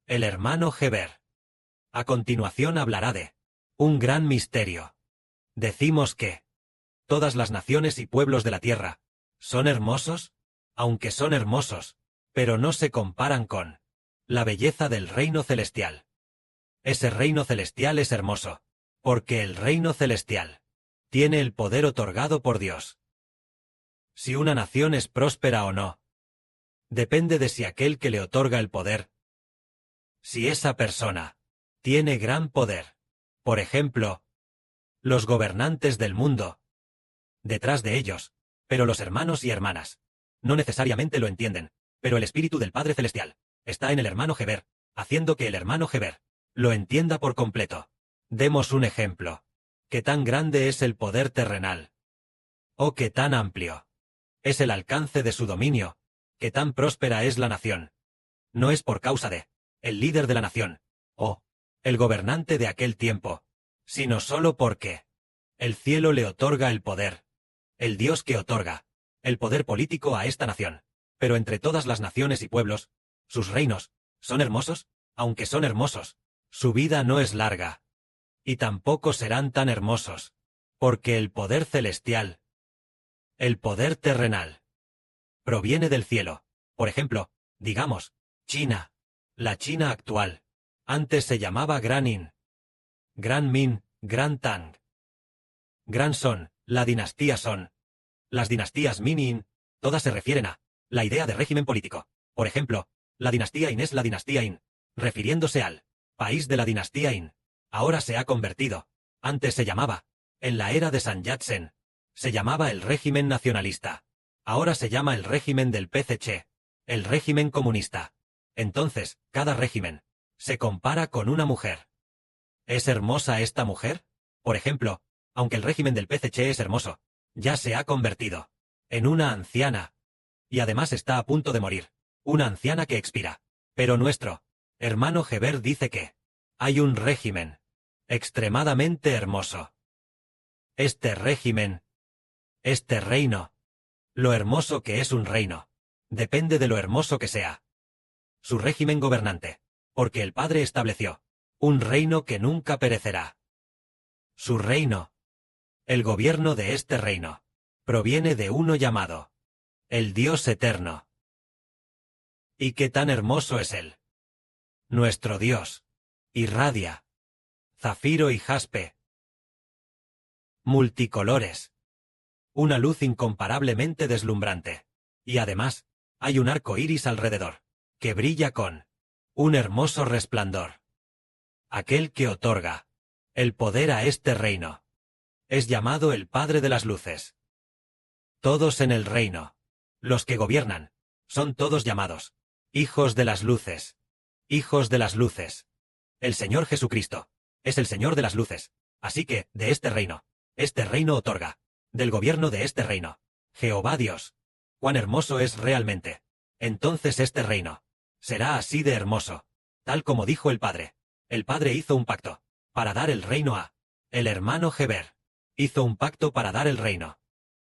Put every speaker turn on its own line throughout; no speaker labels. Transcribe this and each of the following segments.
el hermano Heber. A continuación hablará de un gran misterio. Decimos que todas las naciones y pueblos de la tierra son hermosos, aunque son hermosos, pero no se comparan con la belleza del reino celestial. Ese reino celestial es hermoso, porque el reino celestial tiene el poder otorgado por Dios. Si una nación es próspera o no, depende de si aquel que le otorga el poder, si esa persona tiene gran poder. Por ejemplo, los gobernantes del mundo, detrás de ellos, pero los hermanos y hermanas, no necesariamente lo entienden, pero el espíritu del Padre Celestial está en el hermano Heber, haciendo que el hermano Heber lo entienda por completo. Demos un ejemplo. ¿Qué tan grande es el poder terrenal? ¿O qué tan amplio es el alcance de su dominio? ¿Qué tan próspera es la nación? No es por causa de el líder de la nación, o el gobernante de aquel tiempo, sino solo porque el cielo le otorga el poder, el Dios que otorga el poder político a esta nación. Pero entre todas las naciones y pueblos, sus reinos son hermosos, aunque son hermosos, su vida no es larga, y tampoco serán tan hermosos, porque el poder celestial, el poder terrenal, proviene del cielo. Por ejemplo, digamos, China, la China actual, antes se llamaba Gran In, Gran Min, Gran Tang, Gran Son, la dinastía Son, las dinastías Min y In, todas se refieren a la idea de régimen político. Por ejemplo, la dinastía In es la dinastía In, refiriéndose al país de la dinastía In. Ahora se ha convertido, antes se llamaba, en la era de Sun Yat-sen, se llamaba el régimen nacionalista. Ahora se llama el régimen del PCC, el régimen comunista. Entonces, cada régimen se compara con una mujer. ¿Es hermosa esta mujer? Por ejemplo, aunque el régimen del PCC es hermoso, ya se ha convertido en una anciana, y además está a punto de morir, una anciana que expira. Pero nuestro hermano Heber dice que hay un régimen extremadamente hermoso. Este régimen, este reino, lo hermoso que es un reino, depende de lo hermoso que sea su régimen gobernante, porque el Padre estableció un reino que nunca perecerá. Su reino, el gobierno de este reino, proviene de uno llamado el Dios eterno. ¿Y qué tan hermoso es él? Nuestro Dios irradia zafiro y jaspe, multicolores, una luz incomparablemente deslumbrante, y además, hay un arco iris alrededor, que brilla con un hermoso resplandor. Aquel que otorga el poder a este reino es llamado el Padre de las Luces. Todos en el reino, los que gobiernan, son todos llamados hijos de las luces. Hijos de las luces. El Señor Jesucristo es el Señor de las luces, así que, de este reino otorga, del gobierno de este reino, Jehová Dios. Cuán hermoso es realmente. Entonces este reino será así de hermoso, tal como dijo el Padre. El Padre hizo un pacto para dar el reino a el hermano Heber. Hizo un pacto para dar el reino.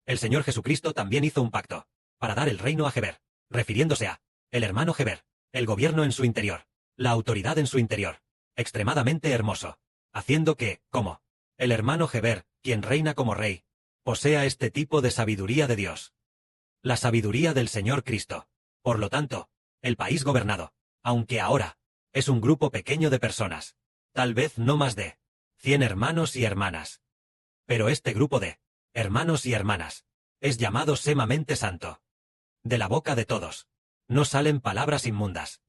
El Señor Jesucristo también hizo un pacto para dar el reino a Heber, refiriéndose a el hermano Heber, el gobierno en su interior, la autoridad en su interior, extremadamente hermoso, haciendo que, como el hermano Heber, quien reina como rey, posea este tipo de sabiduría de Dios. La sabiduría del Señor Cristo. Por lo tanto, el país gobernado, aunque ahora es un grupo pequeño de personas, tal vez no más de 100 hermanos y hermanas. Pero este grupo de hermanos y hermanas es llamado sumamente santo. De la boca de todos no salen palabras inmundas.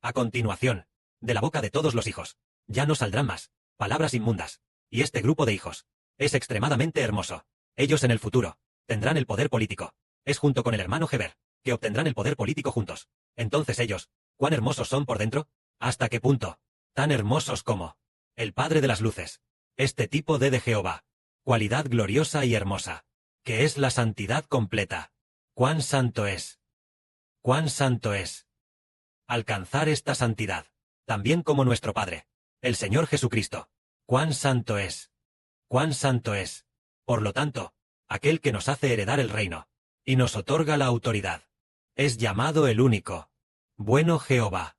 A continuación, de la boca de todos los hijos ya no saldrán más palabras inmundas. Y este grupo de hijos es extremadamente hermoso. Ellos en el futuro tendrán el poder político. Es junto con el hermano Heber que obtendrán el poder político juntos. Entonces ellos, ¿cuán hermosos son por dentro? ¿Hasta qué punto? Tan hermosos como el Padre de las Luces. Este tipo de Jehová. Cualidad gloriosa y hermosa, que es la santidad completa. ¿Cuán santo es? ¿Cuán santo es? Alcanzar esta santidad, también como nuestro Padre, el Señor Jesucristo. ¿Cuán santo es? ¿Cuán santo es? Por lo tanto, aquel que nos hace heredar el reino, y nos otorga la autoridad, es llamado el único, bueno Jehová.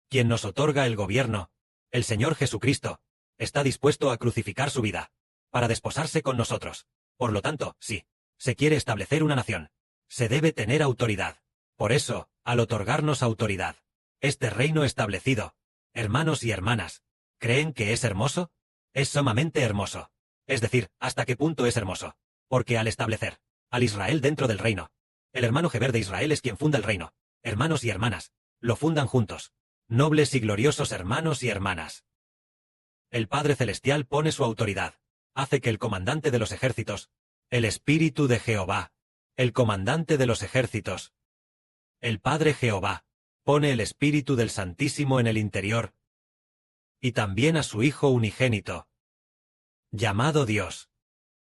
quien nos otorga el gobierno, el Señor Jesucristo, está dispuesto a crucificar su vida para desposarse con nosotros. Por lo tanto, si se quiere establecer una nación, se debe tener autoridad. Por eso, al otorgarnos autoridad, este reino establecido, hermanos y hermanas, ¿creen que es hermoso? Es sumamente hermoso. Es decir, ¿hasta qué punto es hermoso? Porque al establecer al Israel dentro del reino, el hermano Heber de Israel es quien funda el reino. Hermanos y hermanas, lo fundan juntos. Nobles y gloriosos hermanos y hermanas. El Padre Celestial pone su autoridad. Hace que el comandante de los ejércitos, el Espíritu de Jehová, el comandante de los ejércitos, el Padre Jehová, pone el Espíritu del Santísimo en el interior, y también a su Hijo unigénito, llamado Dios.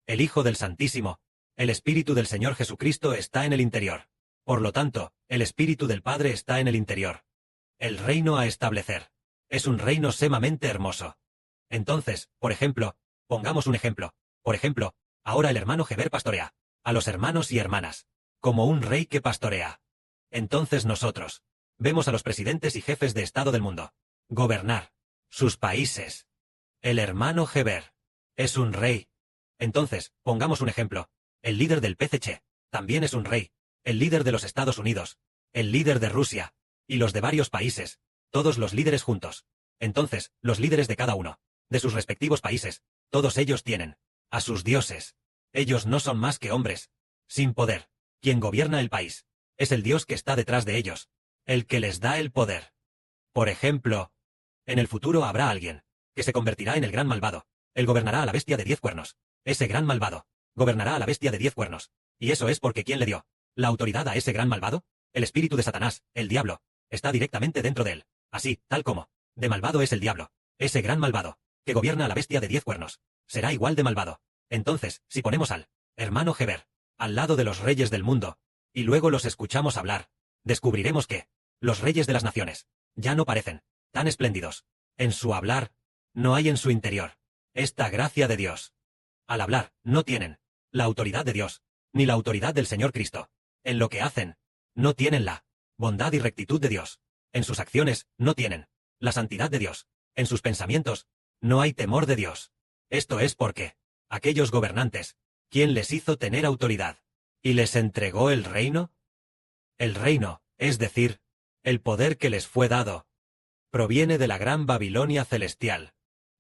El Hijo del Santísimo, el Espíritu del Señor Jesucristo está en el interior. Por lo tanto, el Espíritu del Padre está en el interior. El reino a establecer. Es un reino sumamente hermoso. Entonces, por ejemplo, pongamos un ejemplo. Por ejemplo, ahora el hermano Heber pastorea a los hermanos y hermanas, como un rey que pastorea. Entonces nosotros vemos a los presidentes y jefes de Estado del mundo gobernar sus países. El hermano Heber es un rey. Entonces, pongamos un ejemplo. El líder del PCC también es un rey. El líder de los Estados Unidos, el líder de Rusia, y los de varios países, todos los líderes juntos. Entonces, los líderes de cada uno de sus respectivos países, todos ellos tienen a sus dioses. Ellos no son más que hombres, sin poder. Quien gobierna el país es el Dios que está detrás de ellos, el que les da el poder. Por ejemplo, en el futuro habrá alguien que se convertirá en el gran malvado. Él gobernará a la bestia de 10 cuernos. Ese gran malvado gobernará a la bestia de 10 cuernos. Y eso es porque ¿quién le dio la autoridad a ese gran malvado? El espíritu de Satanás, el diablo, está directamente dentro de él. Así, tal como de malvado es el diablo, ese gran malvado que gobierna a la bestia de 10 cuernos, será igual de malvado. Entonces, si ponemos al hermano Heber al lado de los reyes del mundo, y luego los escuchamos hablar, descubriremos que los reyes de las naciones ya no parecen tan espléndidos. En su hablar, no hay en su interior esta gracia de Dios. Al hablar, no tienen la autoridad de Dios, ni la autoridad del Señor Cristo. En lo que hacen, no tienen la bondad y rectitud de Dios. En sus acciones, no tienen la santidad de Dios. En sus pensamientos, no hay temor de Dios. Esto es porque aquellos gobernantes, ¿quién les hizo tener autoridad y les entregó el reino? El reino, es decir, el poder que les fue dado, proviene de la gran Babilonia celestial.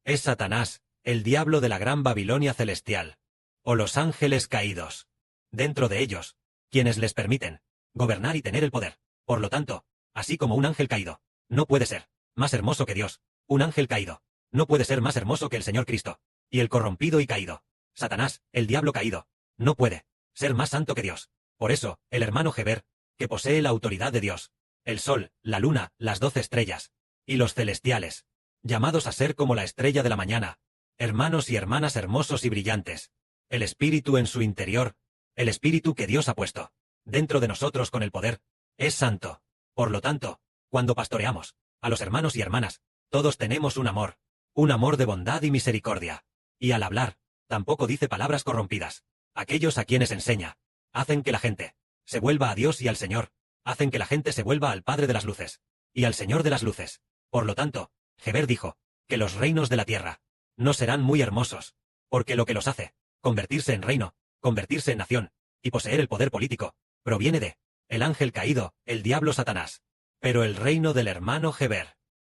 Es Satanás, el diablo de la gran Babilonia celestial, o los ángeles caídos, dentro de ellos, quienes les permiten gobernar y tener el poder. Por lo tanto, así como un ángel caído no puede ser más hermoso que Dios, un ángel caído no puede ser más hermoso que el Señor Cristo, y el corrompido y caído, Satanás, el diablo caído, no puede ser más santo que Dios. Por eso, el hermano Heber, que posee la autoridad de Dios, el sol, la luna, las 12 estrellas, y los celestiales, llamados a ser como la estrella de la mañana, hermanos y hermanas hermosos y brillantes, el espíritu en su interior, el espíritu que Dios ha puesto dentro de nosotros con el poder, es santo. Por lo tanto, cuando pastoreamos a los hermanos y hermanas, todos tenemos un amor de bondad y misericordia. Y al hablar, tampoco dice palabras corrompidas. Aquellos a quienes enseña, hacen que la gente se vuelva a Dios y al Señor, hacen que la gente se vuelva al Padre de las luces, y al Señor de las luces. Por lo tanto, Heber dijo, que los reinos de la tierra no serán muy hermosos, porque lo que los hace convertirse en reino, convertirse en nación, y poseer el poder político, proviene de el ángel caído, el diablo Satanás. Pero el reino del hermano Heber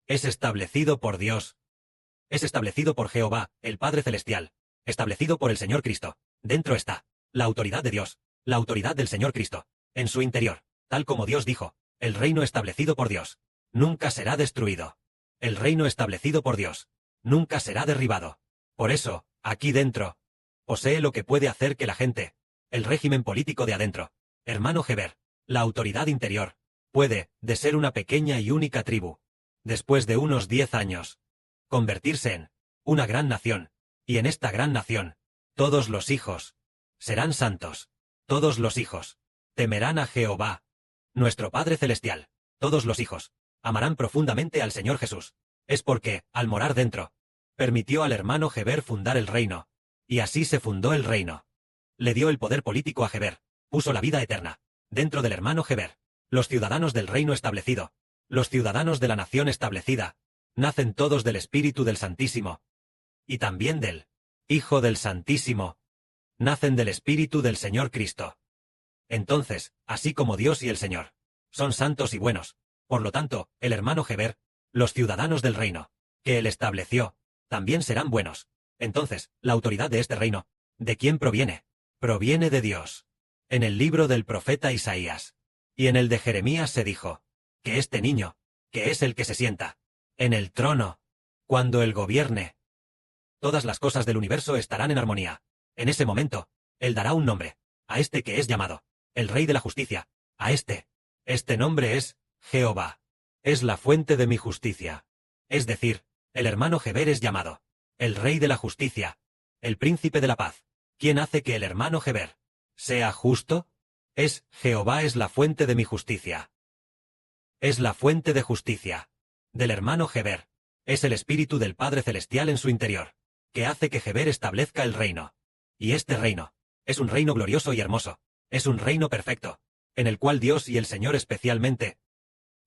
es establecido por Dios. Es establecido por Jehová, el Padre Celestial, establecido por el Señor Cristo. Dentro está la autoridad de Dios, la autoridad del Señor Cristo, en su interior, tal como Dios dijo, el reino establecido por Dios nunca será destruido. El reino establecido por Dios nunca será derribado. Por eso, aquí dentro, posee lo que puede hacer que la gente, el régimen político de adentro, hermano Heber, la autoridad interior, puede, de ser una pequeña y única tribu, después de unos 10 años, convertirse en una gran nación, y en esta gran nación, todos los hijos serán santos, todos los hijos temerán a Jehová, nuestro Padre Celestial, todos los hijos amarán profundamente al Señor Jesús. Es porque, al morar dentro, permitió al hermano Heber fundar el reino, y así se fundó el reino. Le dio el poder político a Heber, puso la vida eterna dentro del hermano Heber. Los ciudadanos del reino establecido Los ciudadanos de la nación establecida, nacen todos del Espíritu del Santísimo, y también del Hijo del Santísimo, nacen del Espíritu del Señor Cristo. Entonces, así como Dios y el Señor son santos y buenos, por lo tanto, el hermano Heber, los ciudadanos del reino, que él estableció, también serán buenos. Entonces, la autoridad de este reino, ¿de quién proviene? Proviene de Dios. En el libro del profeta Isaías y en el de Jeremías se dijo, que este niño, que es el que se sienta en el trono, cuando él gobierne, todas las cosas del universo estarán en armonía. En ese momento, él dará un nombre, a este que es llamado el Rey de la Justicia, a este nombre es Jehová. Es la fuente de mi justicia. Es decir, el hermano Heber es llamado el Rey de la Justicia, el Príncipe de la Paz. ¿Quién hace que el hermano Heber sea justo? Es Jehová es la fuente de mi justicia. Es la fuente de justicia del hermano Heber. Es el Espíritu del Padre Celestial en su interior, que hace que Heber establezca el reino. Y este reino es un reino glorioso y hermoso. Es un reino perfecto, en el cual Dios y el Señor especialmente,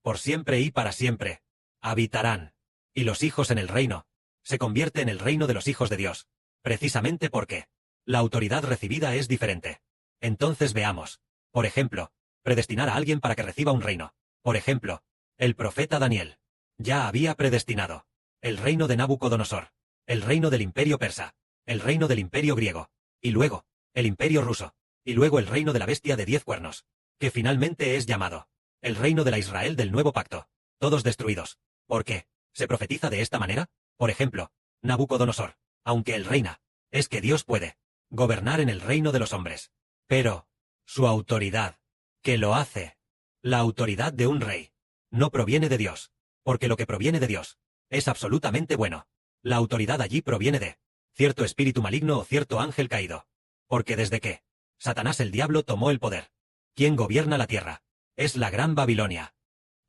por siempre y para siempre, habitarán. Y los hijos en el reino se convierte en el reino de los hijos de Dios, precisamente porque la autoridad recibida es diferente. Entonces veamos, por ejemplo, predestinar a alguien para que reciba un reino. Por ejemplo, el profeta Daniel ya había predestinado el reino de Nabucodonosor, el reino del imperio persa, el reino del imperio griego, y luego el imperio ruso, y luego el reino de la bestia de 10 cuernos, que finalmente es llamado el reino de la Israel del nuevo pacto, todos destruidos. ¿Por qué se profetiza de esta manera? Por ejemplo, Nabucodonosor, aunque él reina, es que Dios puede gobernar en el reino de los hombres. Pero su autoridad, que lo hace, la autoridad de un rey, no proviene de Dios, porque lo que proviene de Dios es absolutamente bueno. La autoridad allí proviene de cierto espíritu maligno o cierto ángel caído. Porque desde que Satanás el diablo tomó el poder, quien gobierna la tierra es la Gran Babilonia.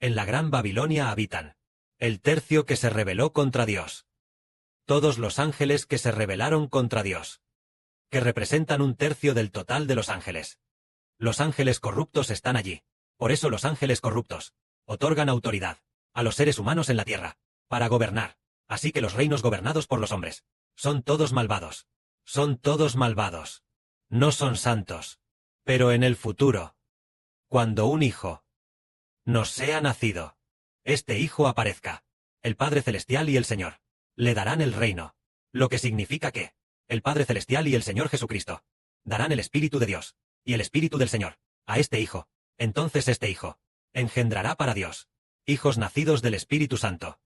En la Gran Babilonia habitan el tercio que se rebeló contra Dios. Todos los ángeles que se rebelaron contra Dios, que representan un tercio del total de los ángeles. Los ángeles corruptos están allí. Por eso los ángeles corruptos otorgan autoridad a los seres humanos en la tierra, para gobernar. Así que los reinos gobernados por los hombres son todos malvados. Son todos malvados. No son santos. Pero en el futuro, cuando un hijo nos sea nacido, este hijo aparezca, el Padre Celestial y el Señor le darán el reino, lo que significa que el Padre Celestial y el Señor Jesucristo darán el Espíritu de Dios y el Espíritu del Señor a este hijo. Entonces este hijo engendrará para Dios hijos nacidos del Espíritu Santo,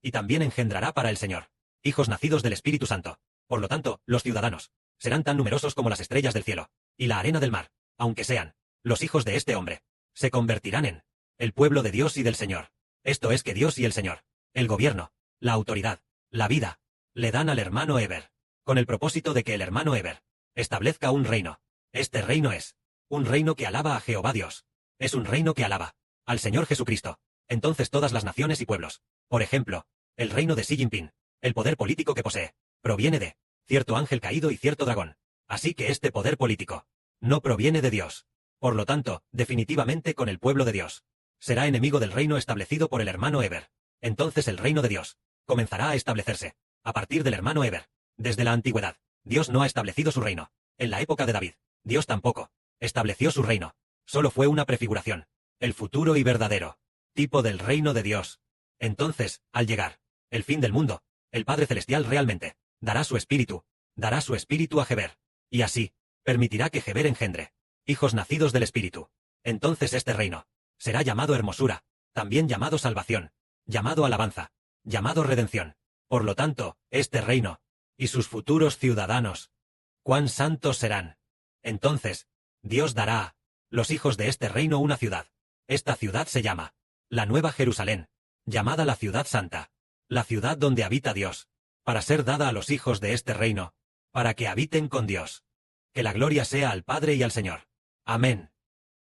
y también engendrará para el Señor hijos nacidos del Espíritu Santo. Por lo tanto, los ciudadanos serán tan numerosos como las estrellas del cielo y la arena del mar. Aunque sean los hijos de este hombre, se convertirán en el pueblo de Dios y del Señor. Esto es que Dios y el Señor, el gobierno, la autoridad, la vida, le dan al hermano Heber, con el propósito de que el hermano Heber establezca un reino. Este reino es un reino que alaba a Jehová Dios. Es un reino que alaba al Señor Jesucristo. Entonces todas las naciones y pueblos, por ejemplo, el reino de Xi Jinping, el poder político que posee, proviene de cierto ángel caído y cierto dragón. Así que este poder político no proviene de Dios. Por lo tanto, definitivamente con el pueblo de Dios, será enemigo del reino establecido por el hermano Heber. Entonces el reino de Dios comenzará a establecerse a partir del hermano Heber. Desde la antigüedad, Dios no ha establecido su reino. En la época de David, Dios tampoco estableció su reino. Solo fue una prefiguración, el futuro y verdadero tipo del reino de Dios. Entonces, al llegar el fin del mundo, el Padre Celestial realmente dará su espíritu a Heber, y así permitirá que Heber engendre hijos nacidos del Espíritu. Entonces este reino será llamado hermosura, también llamado salvación, llamado alabanza, llamado redención. Por lo tanto, este reino y sus futuros ciudadanos, cuán santos serán. Entonces, Dios dará a los hijos de este reino una ciudad. Esta ciudad se llama la Nueva Jerusalén, llamada la Ciudad Santa, la ciudad donde habita Dios, para ser dada a los hijos de este reino, para que habiten con Dios. Que la gloria sea al Padre y al Señor. Amén.